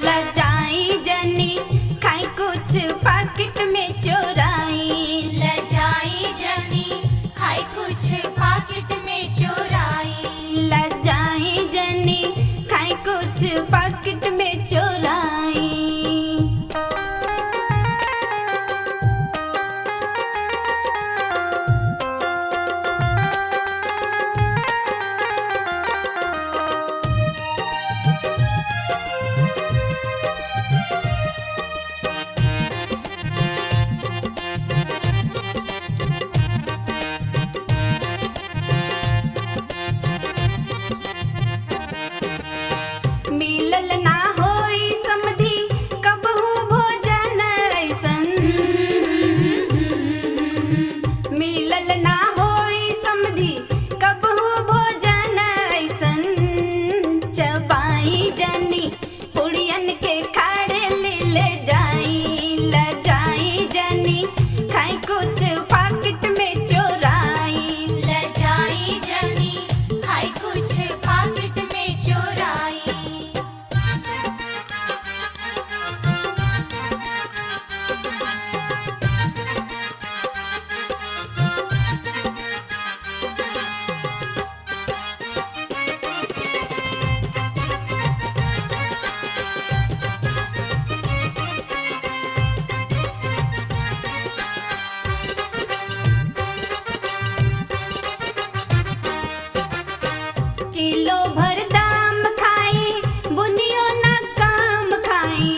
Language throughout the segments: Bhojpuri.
लजाई जनी खाई कुछ पाकिट में चोराई। लजाई जनी खाई कुछ पाकिट में चोराई। लजाई जनी खाई कुछ पाकिट में चोराई। मिलल ना होई समधी कबहू भोजन ऐसन। मिलल ना होई समधी कबहू भोजन ऐसन। चबाई जनी पुड़ियन के खाड़े ले जाई। लजाई जनी खाई कुछ पाकिट में चोराई। लजाई जनी खाई कुछ पाकिट में चोराई। किलो भर दाम खाई बुनियो ना काम खाई।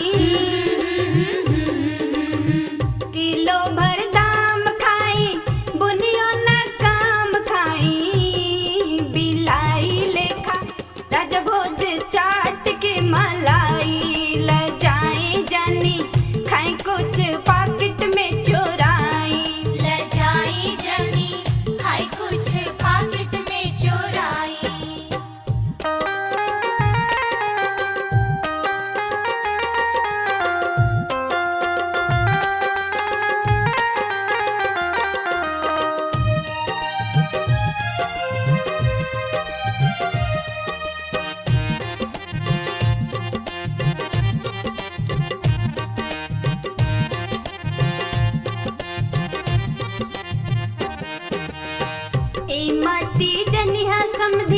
किलो भर दाम खाई बुनियो ना काम खाई। बिलाई लेखा राजभोज चाट के मलाई। लजाई जनी खाई कुछ पाकिट में चोराई। लजाई जनी खाई कुछ पाकिट में चोराई। ए मती जनिहा समधी